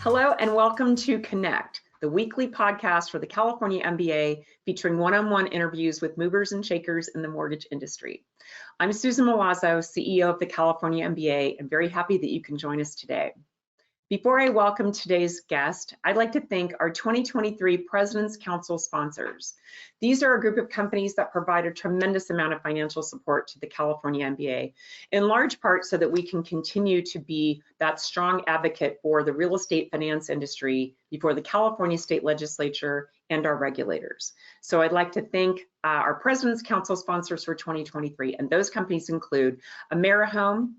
Hello and welcome to Connect, the weekly podcast for the California MBA featuring one-on-one interviews with movers and shakers in the mortgage industry. I'm Susan Milazzo, CEO of the California MBA, and very happy that you can join us today. Before I welcome today's guest, I'd like to thank our 2023 President's Council sponsors. These are a group of companies that provide a tremendous amount of financial support to the California MBA, in large part so that we can continue to be that strong advocate for the real estate finance industry before the California State Legislature and our regulators. So I'd like to thank our President's Council sponsors for 2023, and those companies include AmeriHome,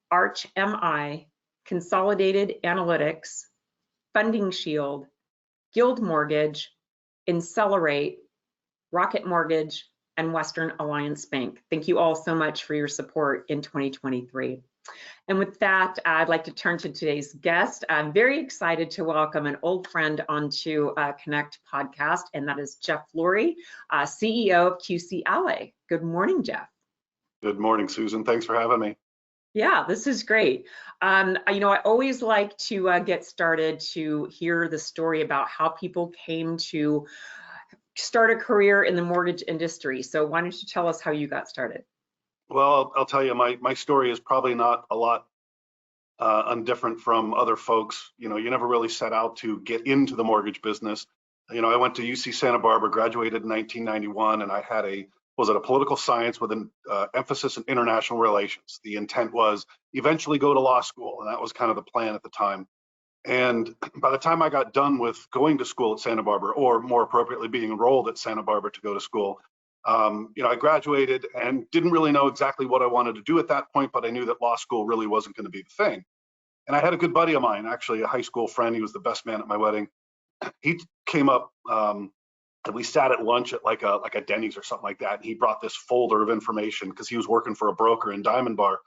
Arch MI, Consolidated Analytics, Funding Shield, Guild Mortgage, Incelerate, Rocket Mortgage, and Western Alliance Bank. Thank you all so much for your support in 2023. And with that, I'd like to turn to today's guest. I'm very excited to welcome an old friend onto Connect podcast, and that is Jeff Flory, CEO of QC Ally. Good morning, Jeff. Good morning, Susan. Thanks for having me. Yeah, this is great. I always like to get started to hear the story about how people came to start a career in the mortgage industry. So why don't you tell us how you got started? Well, I'll tell you, my story is probably not a lot undifferent from other folks. You never really set out to get into the mortgage business. I went to UC Santa Barbara, graduated in 1991, and I had a political science with an emphasis in international relations. The intent was eventually go to law school, and that was kind of the plan at the time. And by the time I got done with going to school at Santa Barbara, or more appropriately being enrolled at Santa Barbara to go to school, I graduated and didn't really know exactly what I wanted to do at that point, but I knew that law school really wasn't going to be the thing. And I had a good buddy of mine, actually a high school friend. He was the best man at my wedding. He came up, and we sat at lunch at like a Denny's or something like that. And he brought this folder of information because he was working for a broker in Diamond Bar.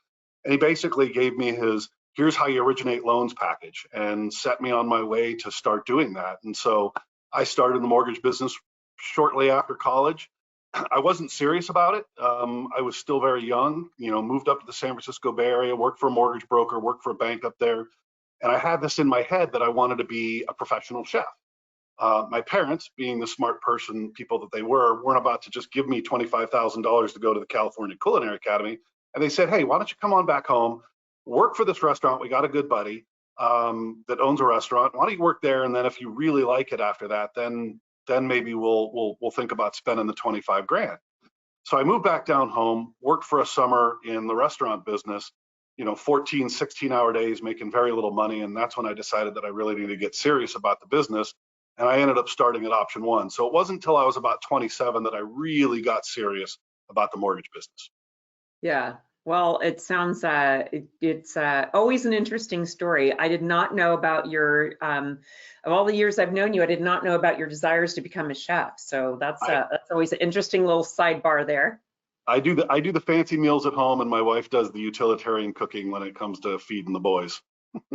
And he basically gave me his, here's how you originate loans package, and set me on my way to start doing that. And so I started in the mortgage business shortly after college. I wasn't serious about it. I was still very young, moved up to the San Francisco Bay Area, worked for a mortgage broker, worked for a bank up there. And I had this in my head that I wanted to be a professional chef. My parents, being the smart people that they weren't about to just give me $25,000 to go to the California Culinary Academy. And they said, hey, why don't you come on back home, work for this restaurant. We got a good buddy that owns a restaurant. Why don't you work there? And then if you really like it after that, then maybe we'll think about spending the 25 grand. So I moved back down home, worked for a summer in the restaurant business, 14, 16-hour days, making very little money. And that's when I decided that I really needed to get serious about the business. And I ended up starting at Option One. So it wasn't until I was about 27 that I really got serious about the mortgage business. Yeah, well, it sounds, it's always an interesting story. I did not know about your, of all the years I've known you, I did not know about your desires to become a chef. So that's always an interesting little sidebar there. I do the fancy meals at home, and my wife does the utilitarian cooking when it comes to feeding the boys.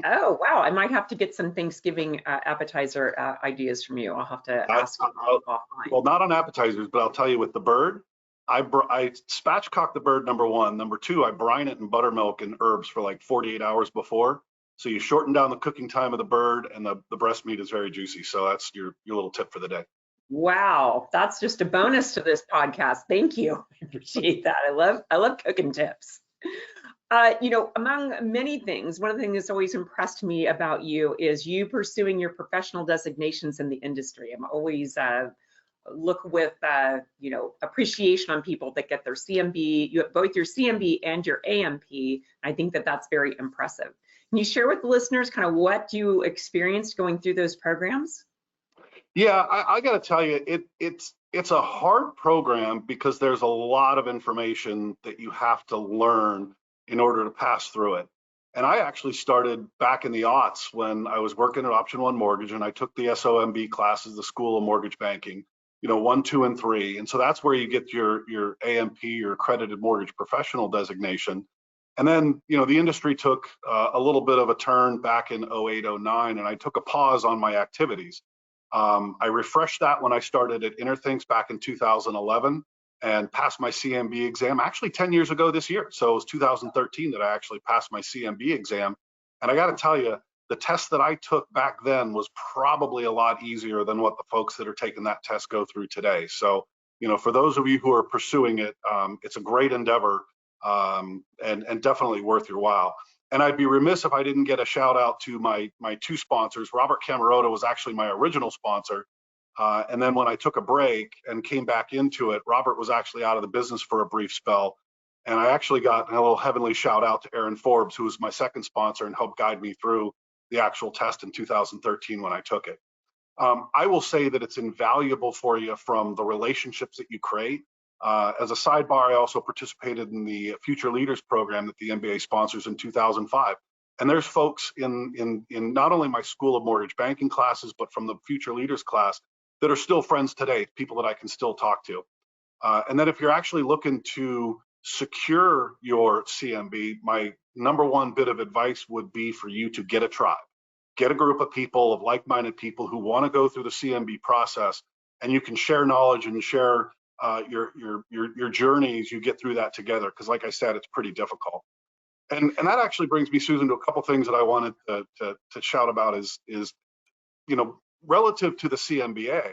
Oh, wow. I might have to get some Thanksgiving appetizer ideas from you. I'll have to ask you offline. Well, not on appetizers, but I'll tell you with the bird, I spatchcock the bird, number one. Number two, I brine it in buttermilk and herbs for like 48 hours before. So you shorten down the cooking time of the bird, and the breast meat is very juicy. So that's your little tip for the day. Wow, that's just a bonus to this podcast. Thank you. I appreciate that. I love cooking tips. Among many things, one of the things that's always impressed me about you is you pursuing your professional designations in the industry. I'm always look with appreciation on people that get their CMB. You have both your CMB and your AMP. I think that that's very impressive. Can you share with the listeners kind of what you experienced going through those programs? Yeah, I got to tell you, it's a hard program because there's a lot of information that you have to learn in order to pass through it. And I actually started back in the aughts when I was working at Option One Mortgage, and I took the SOMB classes, the School of Mortgage Banking, 1, 2, and 3. And so that's where you get your AMP, your Accredited Mortgage Professional designation. And then, the industry took a little bit of a turn back in 08, 09, and I took a pause on my activities. I refreshed that when I started at Interthinks back in 2011. And passed my CMB exam actually 10 years ago this year. So it was 2013 that I actually passed my CMB exam. And I got to tell you, the test that I took back then was probably a lot easier than what the folks that are taking that test go through today. So, for those of you who are pursuing it, it's a great endeavor, and definitely worth your while. And I'd be remiss if I didn't get a shout out to my two sponsors. Robert Camerota was actually my original sponsor. And then when I took a break and came back into it, Robert was actually out of the business for a brief spell. And I actually got a little heavenly shout out to Aaron Forbes, who was my second sponsor and helped guide me through the actual test in 2013 when I took it. I will say that it's invaluable for you from the relationships that you create. As a sidebar, I also participated in the Future Leaders program that the MBA sponsors in 2005. And there's folks in not only my School of Mortgage Banking classes, but from the Future Leaders class that are still friends today, people that I can still talk to. And then if you're actually looking to secure your CMB, my number one bit of advice would be for you to get a tribe. Get a group of people, of like-minded people who want to go through the CMB process, and you can share knowledge and share your journeys. You get through that together, because like I said, it's pretty difficult. And that actually brings me, Susan, to a couple things that I wanted to shout about is relative to the CMBA.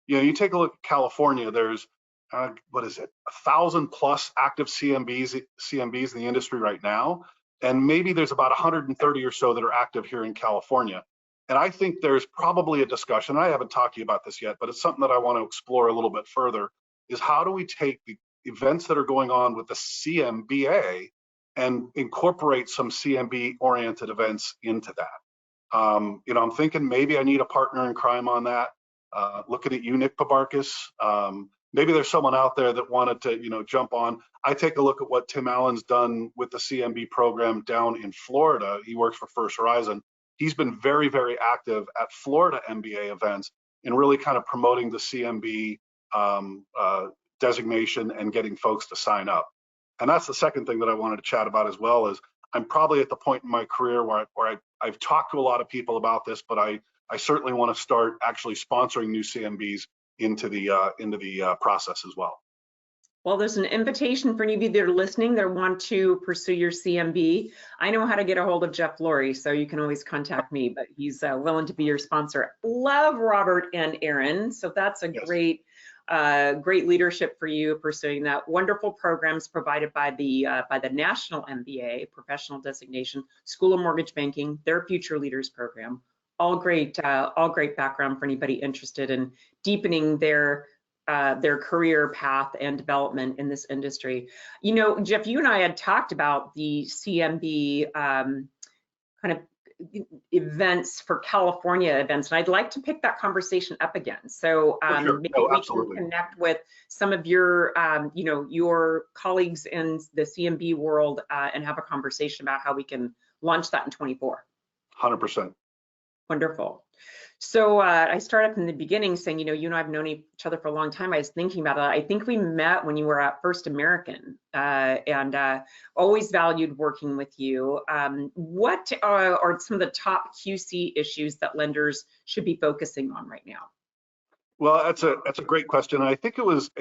You take a look at California. There's 1,000 plus active CMBs in the industry right now, and maybe there's about 130 or so that are active here in California. And I think there's probably a discussion, I haven't talked to you about this yet, but it's something that I want to explore a little bit further, is how do we take the events that are going on with the CMBA and incorporate some CMB-oriented events into that? I'm thinking maybe I need a partner in crime on that. Looking at you, Nick Pabarkis. Maybe there's someone out there that wanted to, jump on. I take a look at what Tim Allen's done with the CMB program down in Florida. He works for First Horizon. He's been very, very active at Florida MBA events and really kind of promoting the CMB designation and getting folks to sign up. And that's the second thing that I wanted to chat about as well. Is I'm probably at the point in my career where I've talked to a lot of people about this, but I certainly want to start actually sponsoring new CMBs into the process as well. Well, there's an invitation for any of you that are listening that want to pursue your CMB. I know how to get a hold of Jeff Flory, so you can always contact me, but he's willing to be your sponsor. Love Robert and Aaron, so that's a great leadership for you pursuing that. Wonderful programs provided by the National MBA, Professional Designation, School of Mortgage Banking, their Future Leaders program. All great background for anybody interested in deepening their career path and development in this industry. Jeff, you and I had talked about the CMB kind of events for California events, and I'd like to pick that conversation up again. So maybe we can connect with some of your your colleagues in the CMB world and have a conversation about how we can launch that in 24. 100%. Wonderful. So I started from the beginning saying, you and I have known each other for a long time. I was thinking about it. I think we met when you were at First American, and always valued working with you. What are some of the top QC issues that lenders should be focusing on right now? Well, that's a great question. I think it was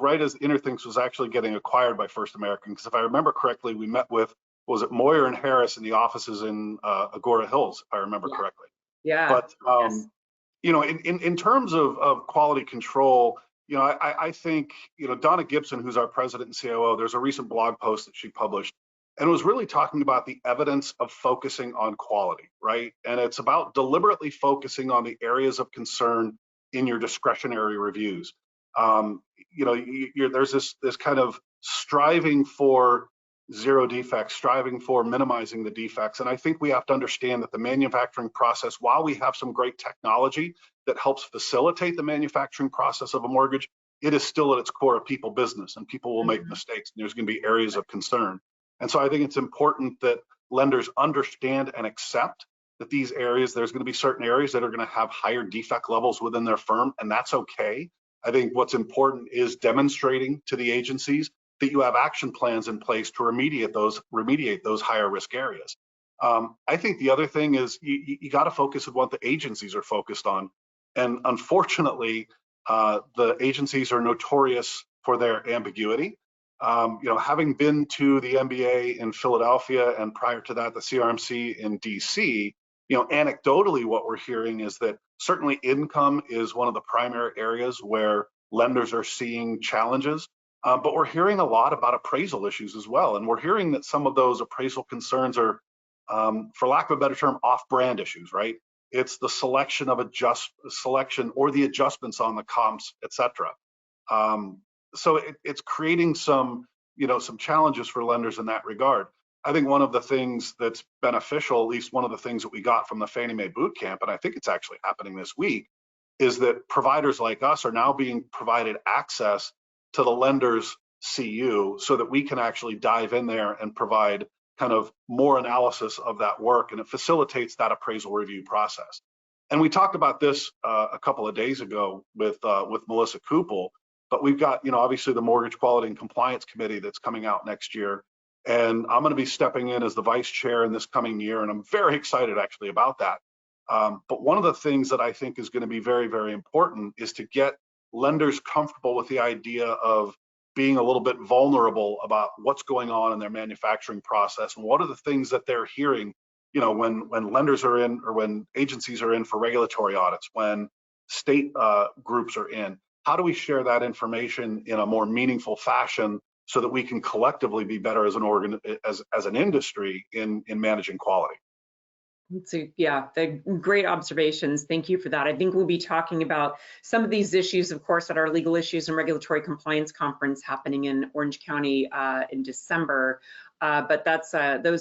right as Interthinks was actually getting acquired by First American, because if I remember correctly, we met with, was it Moyer and Harris in the offices in Agora Hills, if I remember correctly. Yeah. But in terms of quality control, I think Donna Gibson, who's our president and COO, there's a recent blog post that she published, and it was really talking about the evidence of focusing on quality, right? And it's about deliberately focusing on the areas of concern in your discretionary reviews. There's this kind of striving for zero defects, striving for minimizing the defects. And I think we have to understand that the manufacturing process, while we have some great technology that helps facilitate the manufacturing process of a mortgage, it is still at its core a people business, and people will make mistakes, and there's going to be areas of concern. And so I think it's important that lenders understand and accept that these areas, there's going to be certain areas that are going to have higher defect levels within their firm, and that's okay. I think what's important is demonstrating to the agencies that you have action plans in place to remediate those higher risk areas. I think the other thing is you got to focus on what the agencies are focused on. And unfortunately, the agencies are notorious for their ambiguity. Having been to the MBA in Philadelphia and prior to that, the CRMC in DC, Anecdotally, what we're hearing is that certainly income is one of the primary areas where lenders are seeing challenges, but we're hearing a lot about appraisal issues as well. And we're hearing that some of those appraisal concerns are, for lack of a better term, off-brand issues, right? It's the selection or the adjustments on the comps, et cetera. So it's creating some challenges for lenders in that regard. I think one of the things that's beneficial, at least one of the things that we got from the Fannie Mae boot camp, and I think it's actually happening this week, is that providers like us are now being provided access to the lender's CU so that we can actually dive in there and provide kind of more analysis of that work, and it facilitates that appraisal review process. And we talked about this a couple of days ago with Melissa Kupel, but we've got obviously the Mortgage Quality and Compliance Committee that's coming out next year. And I'm going to be stepping in as the vice chair in this coming year, and I'm very excited actually about that. But one of the things that I think is going to be very, very important is to get lenders comfortable with the idea of being a little bit vulnerable about what's going on in their manufacturing process and what are the things that they're hearing, when lenders are in, or when agencies are in for regulatory audits, when state groups are in. How do we share that information in a more meaningful fashion so that we can collectively be better as an industry in managing quality? So yeah, the great observations. Thank you for that. I think we'll be talking about some of these issues, of course, at our Legal Issues and Regulatory Compliance Conference happening in Orange County in December. But those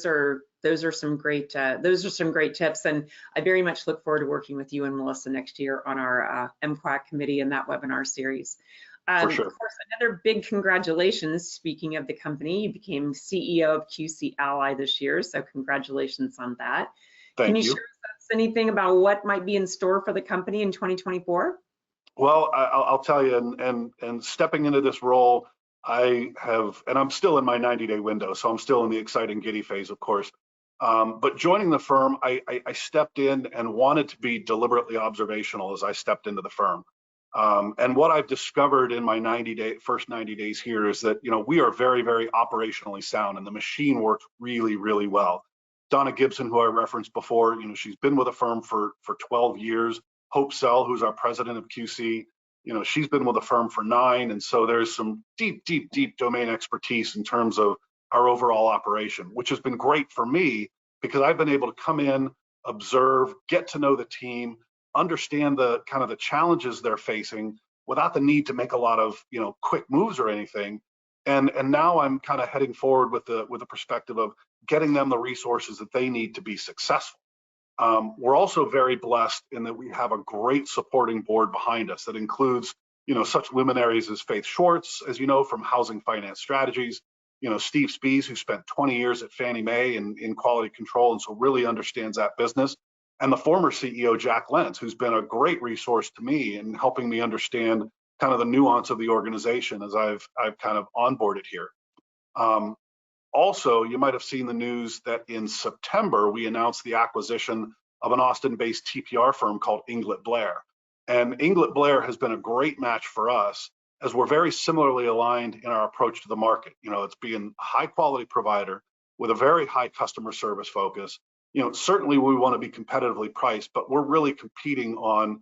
are some great tips, and I very much look forward to working with you and Melissa next year on our MQAC committee and that webinar series. For sure. Of course, another big congratulations. Speaking of the company, you became CEO of QC Ally this year, so congratulations on that. Can you share with us anything about what might be in store for the company in 2024? Well, I'll tell you, and stepping into this role, and I'm still in my 90-day window, so I'm still in the exciting giddy phase, of course. But joining the firm, I stepped in and wanted to be deliberately observational as I stepped into the firm. And what I've discovered in my first 90 days here is that we are very, very operationally sound, and the machine works really, really well. Donna Gibson, who I referenced before, she's been with the firm for 12 years. Hope Sell, who's our president of QC, she's been with the firm for 9. And so there's some deep, deep, deep domain expertise in terms of our overall operation, which has been great for me because I've been able to come in, observe, get to know the team, understand the kind of the challenges they're facing without the need to make a lot of quick moves or anything. And now I'm kind of heading forward with the perspective of getting them the resources that they need to be successful. We're also very blessed in that we have a great supporting board behind us that includes such luminaries as Faith Schwartz, as you know, from Housing Finance Strategies, Steve Spies, who spent 20 years at Fannie Mae in quality control and so really understands that business, and the former CEO, Jack Lentz, who's been a great resource to me in helping me understand kind of the nuance of the organization as I've kind of onboarded here. Also, you might have seen the news that in September, we announced the acquisition of an Austin-based TPR firm called Inglett Blair. And Inglett Blair has been a great match for us as we're very similarly aligned in our approach to the market. It's being a high quality provider with a very high customer service focus. Certainly we want to be competitively priced, but we're really competing on,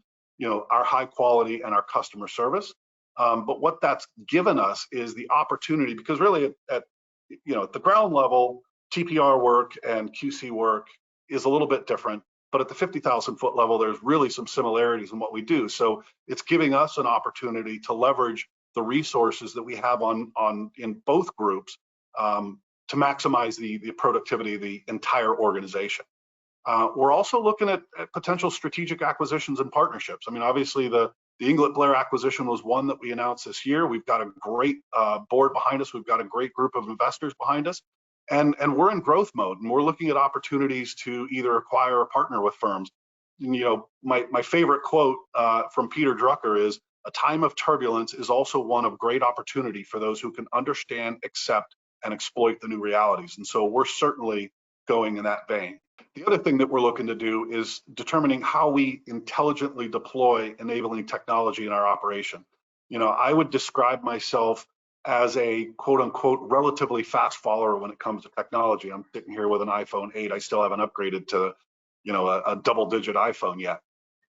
our high quality and our customer service. But what that's given us is the opportunity, because really at the ground level, TPR work and QC work is a little bit different, but at the 50,000 foot level, there's really some similarities in what we do. So it's giving us an opportunity to leverage the resources that we have in both groups to maximize the productivity of the entire organization. We're also looking at potential strategic acquisitions and partnerships. I mean, obviously the Inglett Blair acquisition was one that we announced this year. We've got a great board behind us. We've got a great group of investors behind us, and we're in growth mode, and we're looking at opportunities to either acquire or partner with firms. My favorite quote from Peter Drucker is, "A time of turbulence is also one of great opportunity for those who can understand, accept, and exploit the new realities." And so we're certainly going in that vein. The other thing that we're looking to do is determining how we intelligently deploy enabling technology in our operation. I would describe myself as a quote unquote relatively fast follower when it comes to technology. I'm sitting here with an iPhone 8. I still haven't upgraded to a double-digit iPhone yet.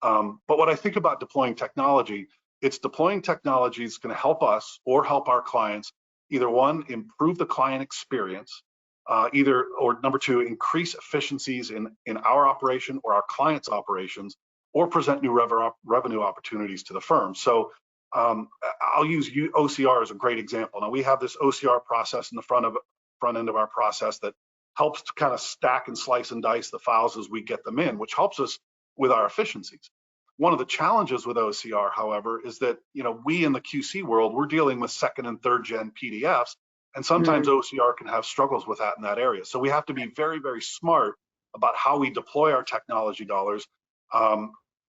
But when I think about deploying technology, it's deploying technology that's going to help us or help our clients, either one, improve the client experience, or number two, increase efficiencies in our operation or our clients' operations, or present new revenue opportunities to the firm. So I'll use OCR as a great example. Now we have this OCR process in the front end of our process that helps to kind of stack and slice and dice the files as we get them in, which helps us with our efficiencies. One of the challenges with OCR, however, is that we in the QC world, we're dealing with second and third gen PDFs, and sometimes OCR can have struggles with that in that area. So we have to be very, very smart about how we deploy our technology dollars,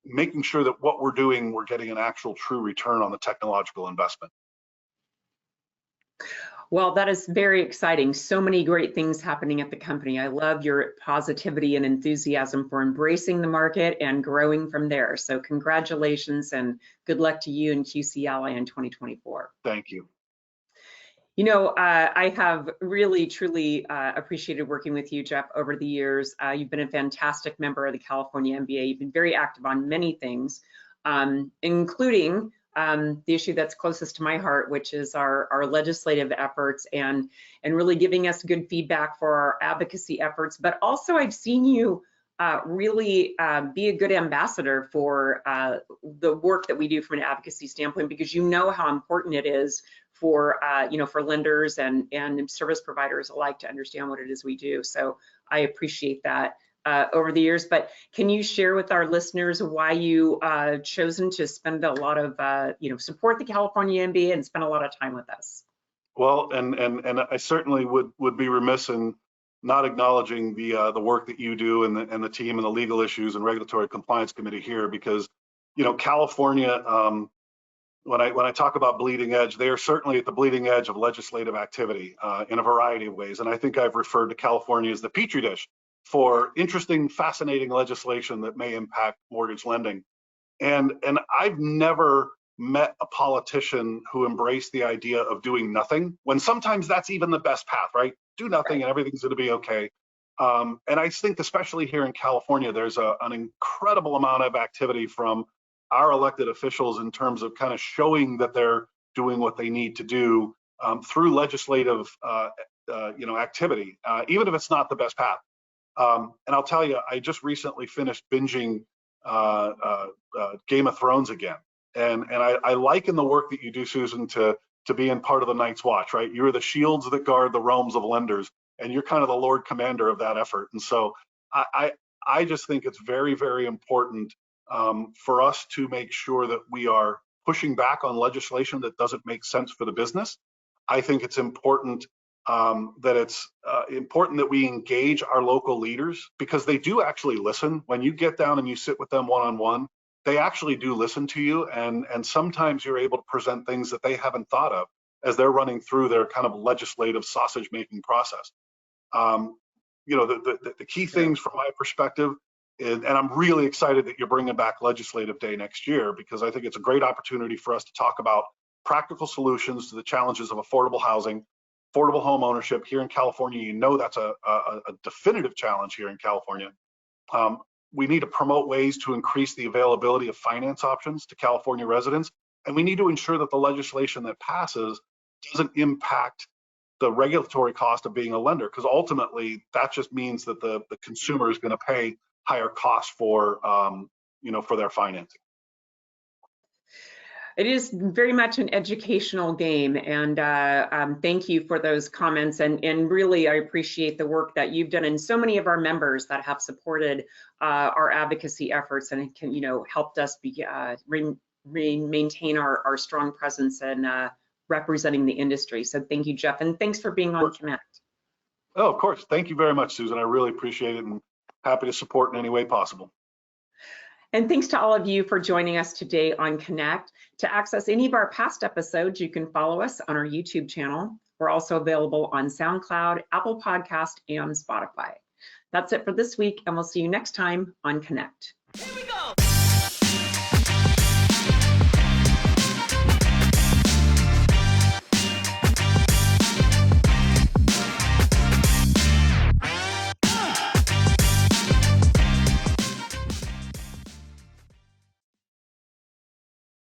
making sure that what we're doing, we're getting an actual true return on the technological investment. Well, that is very exciting. So many great things happening at the company. I love your positivity and enthusiasm for embracing the market and growing from there. So congratulations and good luck to you and QC Ally in 2024. Thank you. I have really, truly appreciated working with you, Jeff, over the years. You've been a fantastic member of the California MBA. You've been very active on many things, including the issue that's closest to my heart, which is our legislative efforts and really giving us good feedback for our advocacy efforts. But also I've seen you really be a good ambassador for the work that we do from an advocacy standpoint, because you know how important it is for for lenders and service providers alike to understand what it is we do. So I appreciate that over the years. But can you share with our listeners why you chosen to spend a lot of support the California MBA and spend a lot of time with us? Well, and I certainly would be remiss in not acknowledging the work that you do and the team and the legal issues and regulatory compliance committee here, because California, when I talk about bleeding edge, they are certainly at the bleeding edge of legislative activity in a variety of ways. And I think I've referred to California as the petri dish for interesting, fascinating legislation that may impact mortgage lending. And I've never met a politician who embraced the idea of doing nothing, when sometimes that's even the best path, right? Do nothing and everything's going to be okay. And I think especially here in California, there's an incredible amount of activity from our elected officials in terms of kind of showing that they're doing what they need to do through legislative activity, even if it's not the best path. And I'll tell you, I just recently finished binging Game of Thrones again. And I liken the work that you do, Susan, to being part of the Night's Watch, right? You're the shields that guard the realms of lenders, and you're kind of the Lord Commander of that effort. And so I just think it's very, very important for us to make sure that we are pushing back on legislation that doesn't make sense for the business. I think it's important that we engage our local leaders, because they do actually listen. When you get down and you sit with them one-on-one, they actually do listen to you, and sometimes you're able to present things that they haven't thought of as they're running through their kind of legislative sausage making process. The key things from my perspective, and I'm really excited that you're bringing back Legislative Day next year, because I think it's a great opportunity for us to talk about practical solutions to the challenges of affordable housing, affordable home ownership here in California. That's a definitive challenge here in California. We need to promote ways to increase the availability of finance options to California residents, and we need to ensure that the legislation that passes doesn't impact the regulatory cost of being a lender, because ultimately that just means that the consumer is going to pay higher costs for their financing. It is very much an educational game, and thank you for those comments. And really, I appreciate the work that you've done and so many of our members that have supported our advocacy efforts and can, helped us maintain our strong presence and representing the industry. So thank you, Jeff, and thanks for being on Connect. Oh, of course. Thank you very much, Susan. I really appreciate it and happy to support in any way possible. And thanks to all of you for joining us today on Connect. To access any of our past episodes, you can follow us on our YouTube channel. We're also available on SoundCloud, Apple Podcast, and Spotify. That's it for this week, and we'll see you next time on Connect.